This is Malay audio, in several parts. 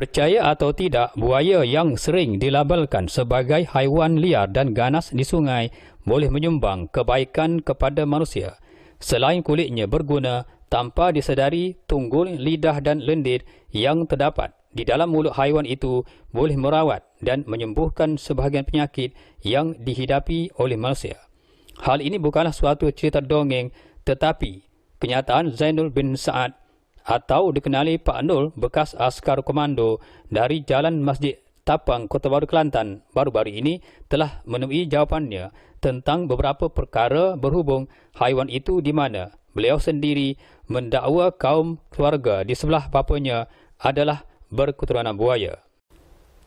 Percaya atau tidak, buaya yang sering dilabelkan sebagai haiwan liar dan ganas di sungai boleh menyumbang kebaikan kepada manusia. Selain kulitnya berguna, tanpa disedari, tunggul, lidah dan lendir yang terdapat di dalam mulut haiwan itu boleh merawat dan menyembuhkan sebahagian penyakit yang dihidapi oleh manusia. Hal ini bukanlah suatu cerita dongeng, tetapi kenyataan Zainul bin Sa'ad atau dikenali Pak Nul, bekas askar komando dari Jalan Masjid Tapang, Kota Baru, Kelantan, baru-baru ini telah menemui jawapannya tentang beberapa perkara berhubung haiwan itu di mana beliau sendiri mendakwa kaum keluarga di sebelah bapanya adalah berketurunan buaya.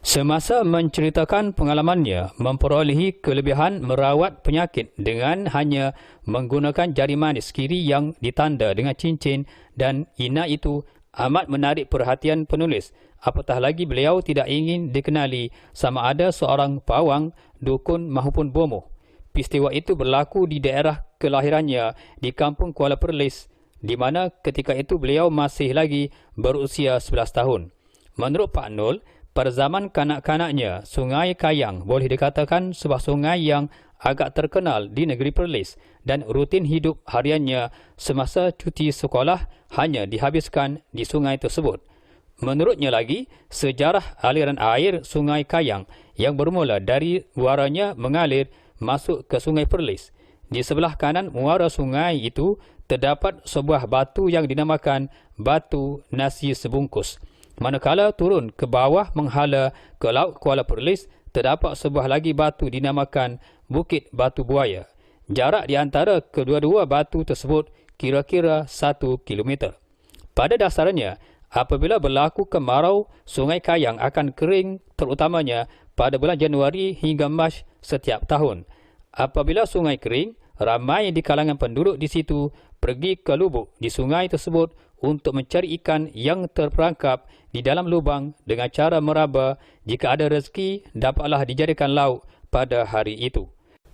Semasa menceritakan pengalamannya memperolehi kelebihan merawat penyakit dengan hanya menggunakan jari manis kiri yang ditanda dengan cincin dan ina itu amat menarik perhatian penulis. Apatah lagi beliau tidak ingin dikenali sama ada seorang pawang, dukun maupun bomoh. Peristiwa itu berlaku di daerah kelahirannya di Kampung Kuala Perlis, di mana ketika itu beliau masih lagi berusia 11 tahun. Menurut Pak Nul, pada zaman kanak-kanaknya, Sungai Kayang boleh dikatakan sebuah sungai yang agak terkenal di negeri Perlis dan rutin hidup hariannya semasa cuti sekolah hanya dihabiskan di sungai tersebut. Menurutnya lagi, sejarah aliran air Sungai Kayang yang bermula dari muaranya mengalir masuk ke Sungai Perlis. Di sebelah kanan muara sungai itu terdapat sebuah batu yang dinamakan Batu Nasi Sebungkus. Manakala turun ke bawah menghala ke Laut Kuala Perlis, terdapat sebuah lagi batu dinamakan Bukit Batu Buaya. Jarak di antara kedua-dua batu tersebut kira-kira 1 kilometer. Pada dasarnya, apabila berlaku kemarau, Sungai Kayang akan kering terutamanya pada bulan Januari hingga Mac setiap tahun. Apabila sungai kering, ramai di kalangan penduduk di situ pergi ke lubuk di sungai tersebut untuk mencari ikan yang terperangkap di dalam lubang dengan cara meraba. Jika ada rezeki, dapatlah dijadikan lauk pada hari itu.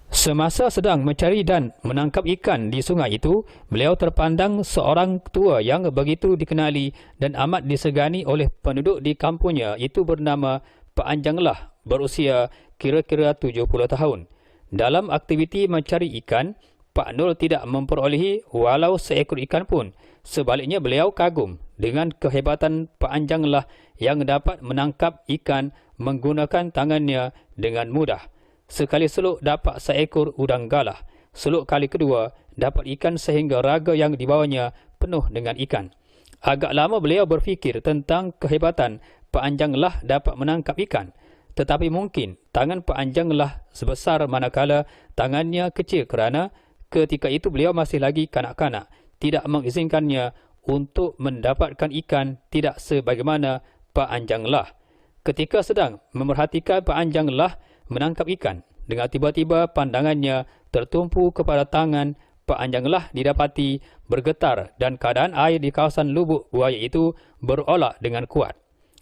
Semasa sedang mencari dan menangkap ikan di sungai itu, beliau terpandang seorang tua yang begitu dikenali dan amat disegani oleh penduduk di kampungnya, itu bernama Pak Anjanglah, berusia kira-kira 70 tahun. Dalam aktiviti mencari ikan, Pak Nul tidak memperolehi walau seekor ikan pun. Sebaliknya beliau kagum dengan kehebatan Pak Anjanglah yang dapat menangkap ikan menggunakan tangannya dengan mudah. Sekali seluk dapat seekor udang galah. Seluk kali kedua dapat ikan sehingga raga yang dibawanya penuh dengan ikan. Agak lama beliau berfikir tentang kehebatan Pak Anjanglah dapat menangkap ikan. Tetapi mungkin tangan Pak Anjanglah sebesar manakala tangannya kecil kerana ketika itu beliau masih lagi kanak-kanak, tidak mengizinkannya untuk mendapatkan ikan tidak sebagaimana Pak Anjanglah. Ketika sedang memerhatikan Pak Anjanglah menangkap ikan, dengan tiba-tiba pandangannya tertumpu kepada tangan Pak Anjanglah didapati bergetar dan keadaan air di kawasan lubuk buaya itu berolak dengan kuat.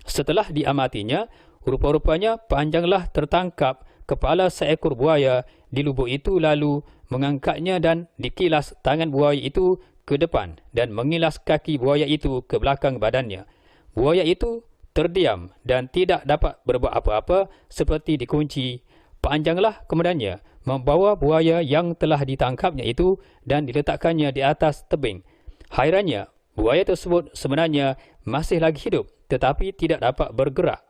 Setelah diamatinya, rupa-rupanya Pak Anjanglah tertangkap kepala seekor buaya di lubuk itu lalu mengangkatnya dan dikilas tangan buaya itu ke depan dan mengilas kaki buaya itu ke belakang badannya. Buaya itu terdiam dan tidak dapat berbuat apa-apa seperti dikunci. Pak Anjanglah kemudiannya membawa buaya yang telah ditangkapnya itu dan diletakkannya di atas tebing. Hairannya, buaya tersebut sebenarnya masih lagi hidup tetapi tidak dapat bergerak.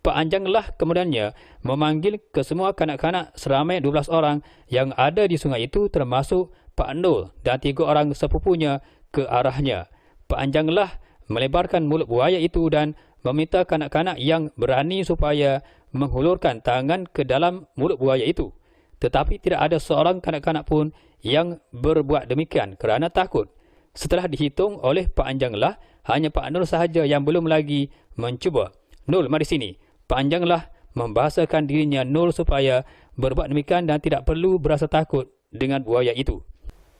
Pak Anjanglah kemudiannya memanggil ke semua kanak-kanak seramai 12 orang yang ada di sungai itu termasuk Pak Nul dan 3 orang sepupunya ke arahnya. Pak Anjanglah melebarkan mulut buaya itu dan meminta kanak-kanak yang berani supaya menghulurkan tangan ke dalam mulut buaya itu. Tetapi tidak ada seorang kanak-kanak pun yang berbuat demikian kerana takut. Setelah dihitung oleh Pak Anjanglah, hanya Pak Nul sahaja yang belum lagi mencuba. Nul, mari sini. Pak Anjanglah membahasakan dirinya Nul supaya berbuat demikian dan tidak perlu berasa takut dengan buaya itu.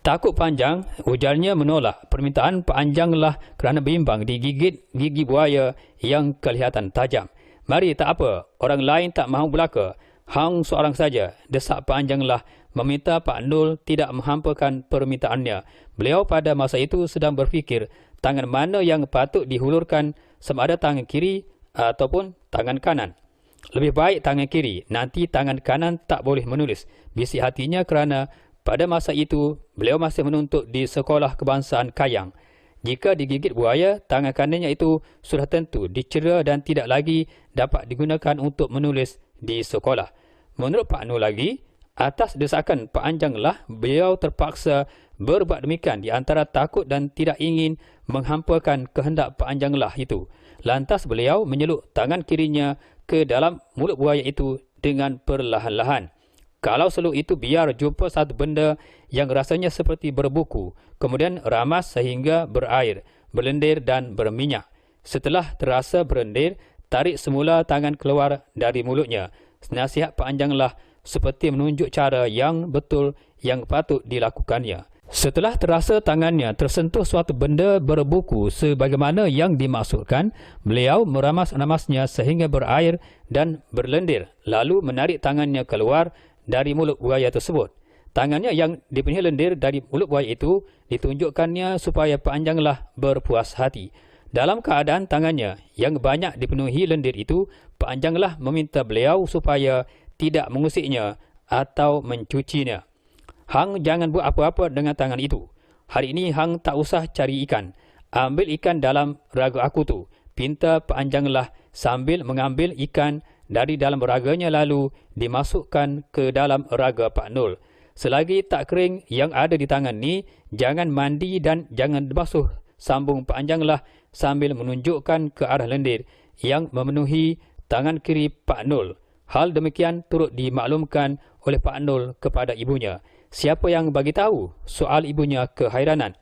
Takut panjang, ujarnya menolak. Permintaan panjanglah kerana bimbang digigit gigi buaya yang kelihatan tajam. Mari, tak apa, orang lain tak mahu belaka. Hang seorang saja, desak panjanglah meminta Pak Nol tidak menghampakan permintaannya. Beliau pada masa itu sedang berfikir tangan mana yang patut dihulurkan, sama ada tangan kiri ataupun tangan kanan. Lebih baik tangan kiri, nanti tangan kanan tak boleh menulis. Bisik hatinya kerana pada masa itu, beliau masih menuntut di Sekolah Kebangsaan Kayang. Jika digigit buaya, tangan kanannya itu sudah tentu dicera dan tidak lagi dapat digunakan untuk menulis di sekolah. Menurut Pak Nol lagi, atas desakan Pak Anjanglah, beliau terpaksa berbuat demikian di antara takut dan tidak ingin menghampakan kehendak Pak Anjanglah itu. Lantas beliau menyeluk tangan kirinya ke dalam mulut buaya itu dengan perlahan-lahan. Kalau seluk itu biar jumpa satu benda yang rasanya seperti berbuku, kemudian ramas sehingga berair, berlendir dan berminyak. Setelah terasa berlendir, tarik semula tangan keluar dari mulutnya. Nasihat Pak Anjanglah seperti menunjuk cara yang betul yang patut dilakukannya. Setelah terasa tangannya tersentuh suatu benda berbuku sebagaimana yang dimaksudkan, beliau meramas-ramasnya sehingga berair dan berlendir, lalu menarik tangannya keluar dari mulut buaya tersebut. Tangannya yang dipenuhi lendir dari mulut buaya itu ditunjukkannya supaya Pak Anjanglah berpuas hati. Dalam keadaan tangannya yang banyak dipenuhi lendir itu, Pak Anjanglah meminta beliau supaya tidak mengusiknya atau mencucinya. Hang jangan buat apa-apa dengan tangan itu. Hari ini Hang tak usah cari ikan. Ambil ikan dalam raga aku tu, pinta Pak Anjanglah sambil mengambil ikan dari dalam raganya lalu dimasukkan ke dalam raga Pak Nol. Selagi tak kering yang ada di tangan ni, jangan mandi dan jangan basuh, sambung Pak Anjanglah sambil menunjukkan ke arah lendir yang memenuhi tangan kiri Pak Nol. Hal demikian turut dimaklumkan oleh Pak Nol kepada ibunya. Siapa yang bagi tahu? Soal ibunya kehairanan.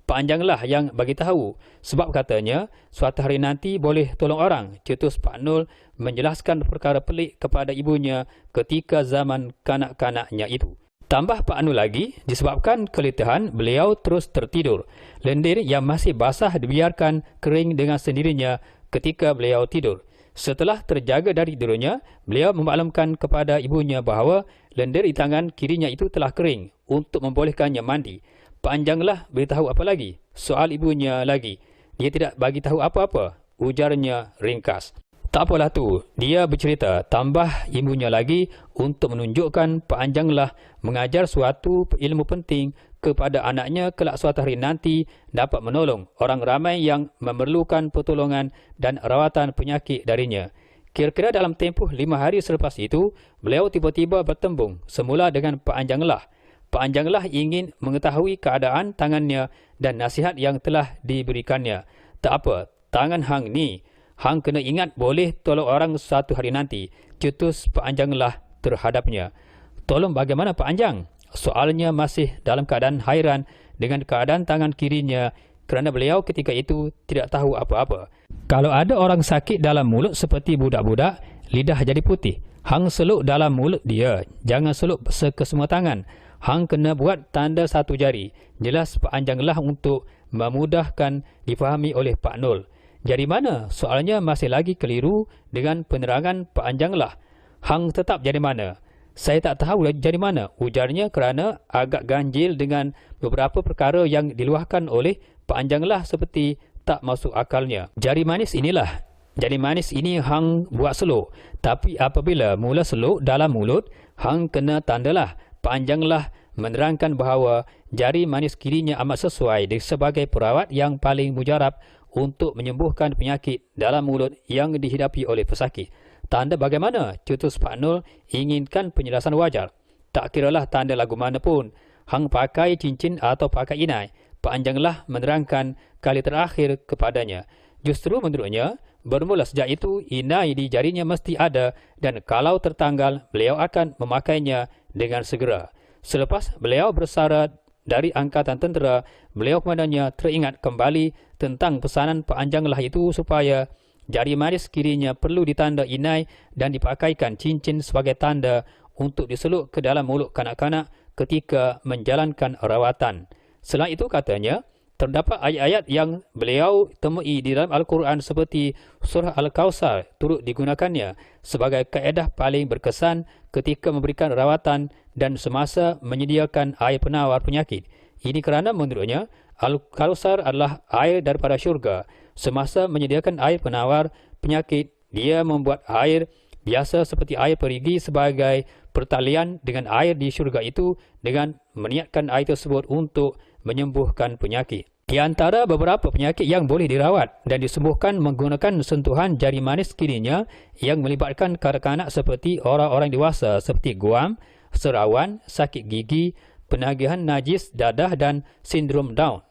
Pak Anjanglah yang bagi tahu, sebab katanya suatu hari nanti boleh tolong orang. Cetus Pak Nol menjelaskan perkara pelik kepada ibunya ketika zaman kanak-kanaknya itu. Tambah Pak Nol lagi, disebabkan keletihan, beliau terus tertidur. Lendir yang masih basah dibiarkan kering dengan sendirinya ketika beliau tidur. Setelah terjaga dari tidurnya, beliau memaklumkan kepada ibunya bahawa lendir di tangan kirinya itu telah kering untuk membolehkannya mandi. Pak Anjanglah beritahu apa lagi? Soal ibunya lagi. Dia tidak bagi tahu apa-apa, ujarnya ringkas. Tak apalah tu, dia bercerita, tambah ibunya lagi untuk menunjukkan Pak Anjanglah mengajar suatu ilmu penting kepada anaknya kelak suatu hari nanti dapat menolong orang ramai yang memerlukan pertolongan dan rawatan penyakit darinya. Kira-kira dalam tempoh 5 hari selepas itu, beliau tiba-tiba bertembung semula dengan Pak Anjanglah. Pak Anjanglah ingin mengetahui keadaan tangannya dan nasihat yang telah diberikannya. Tak apa, tangan Hang ni, Hang kena ingat boleh tolong orang suatu hari nanti, cetus Pak Anjanglah terhadapnya. Tolong bagaimana Pak Anjang? Soalnya masih dalam keadaan hairan dengan keadaan tangan kirinya kerana beliau ketika itu tidak tahu apa-apa. Kalau ada orang sakit dalam mulut seperti budak-budak, lidah jadi putih. Hang seluk dalam mulut dia, jangan seluk ke semua tangan. Hang kena buat tanda satu jari. Jelas Pak Anjanglah untuk memudahkan difahami oleh Pak Nol. Jari mana? Soalnya masih lagi keliru dengan penerangan Pak Anjanglah. Hang tetap jari mana? Saya tak tahu jari mana, ujarnya kerana agak ganjil dengan beberapa perkara yang diluahkan oleh Pak Anjanglah seperti tak masuk akalnya. Jari manis inilah. Jari manis ini Hang buat seluk. Tapi apabila mula seluk dalam mulut, Hang kena tandalah. Pak Anjanglah menerangkan bahawa jari manis kirinya amat sesuai sebagai perawat yang paling mujarab untuk menyembuhkan penyakit dalam mulut yang dihidapi oleh pesakit. Tanda bagaimana? Cetus Pak Nol inginkan penjelasan wajar. Tak kiralah tanda lagu mana pun. Hang pakai cincin atau pakai inai. Pak Anjanglah menerangkan kali terakhir kepadanya. Justru menurutnya, bermula sejak itu inai di jarinya mesti ada dan kalau tertanggal, beliau akan memakainya dengan segera. Selepas beliau bersara dari Angkatan Tentera, beliau kepadanya teringat kembali tentang pesanan Pak Anjanglah itu supaya jari manis kirinya perlu ditanda inai dan dipakaikan cincin sebagai tanda untuk diseluk ke dalam mulut kanak-kanak ketika menjalankan rawatan. Selain itu katanya, terdapat ayat-ayat yang beliau temui di dalam Al-Quran seperti surah Al-Kawthar turut digunakannya sebagai kaedah paling berkesan ketika memberikan rawatan dan semasa menyediakan air penawar penyakit. Ini kerana menurutnya, Al-Kawthar adalah air daripada syurga. Semasa menyediakan air penawar penyakit, dia membuat air biasa seperti air perigi sebagai pertalian dengan air di syurga itu dengan meniatkan air tersebut untuk menyembuhkan penyakit. Di antara beberapa penyakit yang boleh dirawat dan disembuhkan menggunakan sentuhan jari manis kirinya yang melibatkan kanak-kanak seperti orang-orang dewasa seperti guam, serawan, sakit gigi, penagihan najis dadah dan sindrom Down.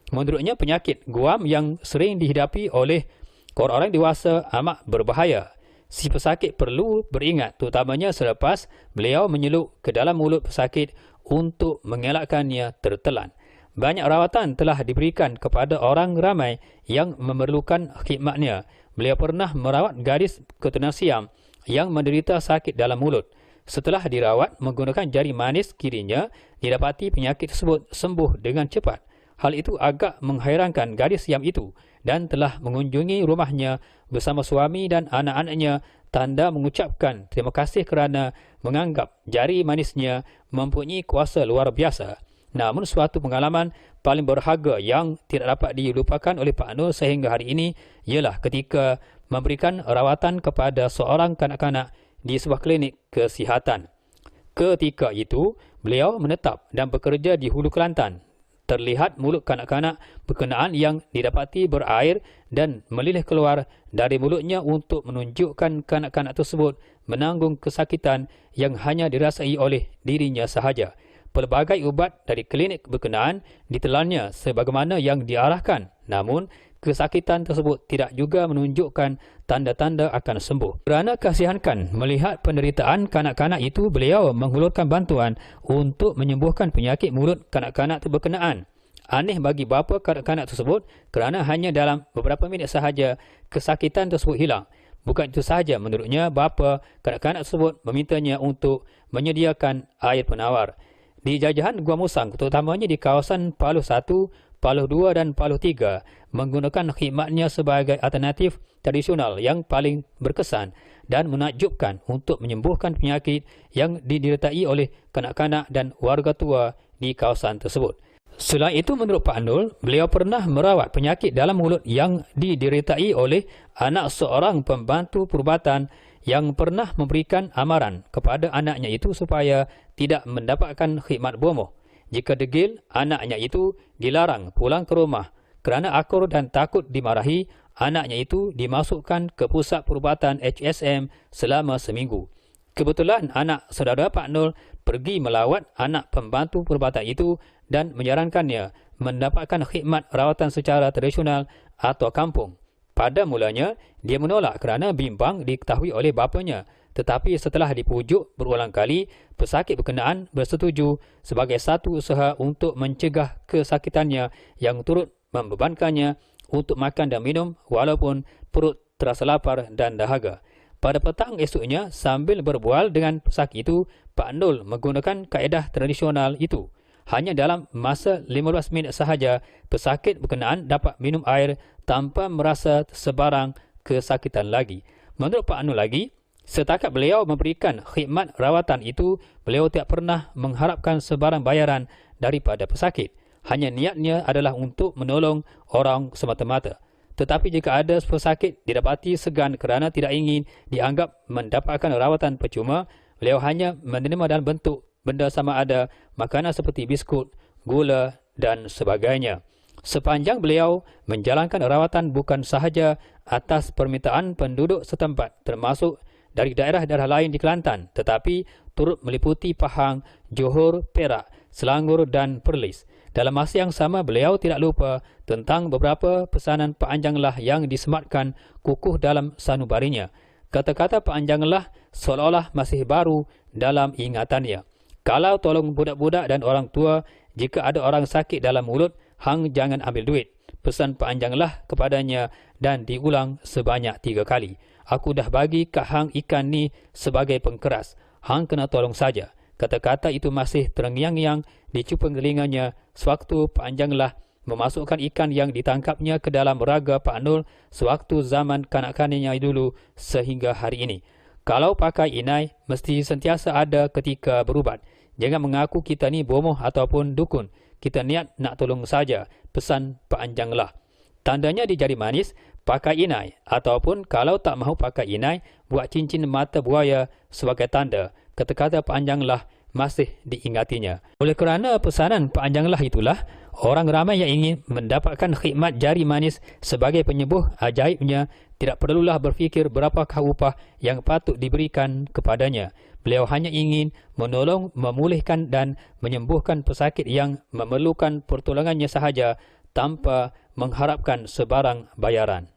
Menurutnya penyakit guam yang sering dihidapi oleh orang-orang dewasa amat berbahaya. Si pesakit perlu beringat terutamanya selepas beliau menyelup ke dalam mulut pesakit untuk mengelakkannya tertelan. Banyak rawatan telah diberikan kepada orang ramai yang memerlukan khidmatnya. Beliau pernah merawat gadis keturunan Siam yang menderita sakit dalam mulut. Setelah dirawat menggunakan jari manis kirinya, didapati penyakit tersebut sembuh dengan cepat. Hal itu agak menghairankan gadis Siam itu dan telah mengunjungi rumahnya bersama suami dan anak-anaknya tanda mengucapkan terima kasih kerana menganggap jari manisnya mempunyai kuasa luar biasa. Namun suatu pengalaman paling berharga yang tidak dapat dilupakan oleh Pak Nur sehingga hari ini ialah ketika memberikan rawatan kepada seorang kanak-kanak di sebuah klinik kesihatan. Ketika itu, beliau menetap dan bekerja di Hulu Kelantan. Terlihat mulut kanak-kanak berkenaan yang didapati berair dan melilih keluar dari mulutnya untuk menunjukkan kanak-kanak tersebut menanggung kesakitan yang hanya dirasai oleh dirinya sahaja. Pelbagai ubat dari klinik berkenaan ditelannya sebagaimana yang diarahkan. Namun, kesakitan tersebut tidak juga menunjukkan tanda-tanda akan sembuh. Kerana kasihankan melihat penderitaan kanak-kanak itu, beliau menghulurkan bantuan untuk menyembuhkan penyakit mulut kanak-kanak berkenaan. Aneh bagi bapa kanak-kanak tersebut kerana hanya dalam beberapa minit sahaja kesakitan tersebut hilang. Bukan itu sahaja, menurutnya bapa kanak-kanak tersebut memintanya untuk menyediakan air penawar. Di jajahan Gua Musang, terutamanya di kawasan Paluh 1, Paluh 2 dan Paluh 3, menggunakan khidmatnya sebagai alternatif tradisional yang paling berkesan dan menakjubkan untuk menyembuhkan penyakit yang didertai oleh kanak-kanak dan warga tua di kawasan tersebut. Selain itu, menurut Pak Nur, beliau pernah merawat penyakit dalam mulut yang didertai oleh anak seorang pembantu perubatan yang pernah memberikan amaran kepada anaknya itu supaya tidak mendapatkan khidmat bomoh. Jika degil, anaknya itu dilarang pulang ke rumah. Kerana akur dan takut dimarahi, anaknya itu dimasukkan ke pusat perubatan HSM selama seminggu. Kebetulan anak saudara Pak Nur pergi melawat anak pembantu perubatan itu dan menyarankannya mendapatkan khidmat rawatan secara tradisional atau kampung. Pada mulanya, dia menolak kerana bimbang diketahui oleh bapanya. Tetapi setelah dipujuk berulang kali, pesakit berkenaan bersetuju sebagai satu usaha untuk mencegah kesakitannya yang turut membebankannya untuk makan dan minum walaupun perut terasa lapar dan dahaga. Pada petang esoknya, sambil berbual dengan pesakit itu, Pak Nur menggunakan kaedah tradisional itu. Hanya dalam masa 15 minit sahaja, pesakit berkenaan dapat minum air tanpa merasa sebarang kesakitan lagi. Menurut Pak Nur lagi, setakat beliau memberikan khidmat rawatan itu, beliau tidak pernah mengharapkan sebarang bayaran daripada pesakit. Hanya niatnya adalah untuk menolong orang semata-mata. Tetapi jika ada pesakit didapati segan kerana tidak ingin dianggap mendapatkan rawatan percuma, beliau hanya menerima dalam bentuk benda sama ada makanan seperti biskut, gula dan sebagainya. Sepanjang beliau menjalankan rawatan bukan sahaja atas permintaan penduduk setempat termasuk dari daerah-daerah lain di Kelantan, tetapi turut meliputi Pahang, Johor, Perak, Selangor dan Perlis. Dalam masa yang sama, beliau tidak lupa tentang beberapa pesanan Pak Anjanglah yang disematkan kukuh dalam sanubarinya. Kata-kata Pak Anjanglah seolah-olah masih baru dalam ingatannya. Kalau tolong budak-budak dan orang tua, jika ada orang sakit dalam mulut, hang jangan ambil duit. Pesan Pak Anjanglah kepadanya dan diulang sebanyak 3 kali. Aku dah bagi kat hang ikan ni sebagai pengkeras. Hang kena tolong saja. Kata-kata itu masih terngiang-ngiang di cupang telinganya sewaktu Pak Anjanglah memasukkan ikan yang ditangkapnya ke dalam raga Pak Nul sewaktu zaman kanak-kanaknya dulu sehingga hari ini. Kalau pakai inai, mesti sentiasa ada ketika berubat. Jangan mengaku kita ni bomoh ataupun dukun. Kita niat nak tolong saja, pesan Pak Anjanglah. Tandanya di jari manis, pakai inai. Ataupun kalau tak mahu pakai inai, buat cincin mata buaya sebagai tanda. Kata-kata Pak Anjanglah masih diingatinya. Oleh kerana pesanan Pak Anjanglah itulah, orang ramai yang ingin mendapatkan khidmat jari manis sebagai penyembuh ajaibnya tidak perlulah berfikir berapakah upah yang patut diberikan kepadanya. Beliau hanya ingin menolong, memulihkan dan menyembuhkan pesakit yang memerlukan pertolongannya sahaja tanpa mengharapkan sebarang bayaran.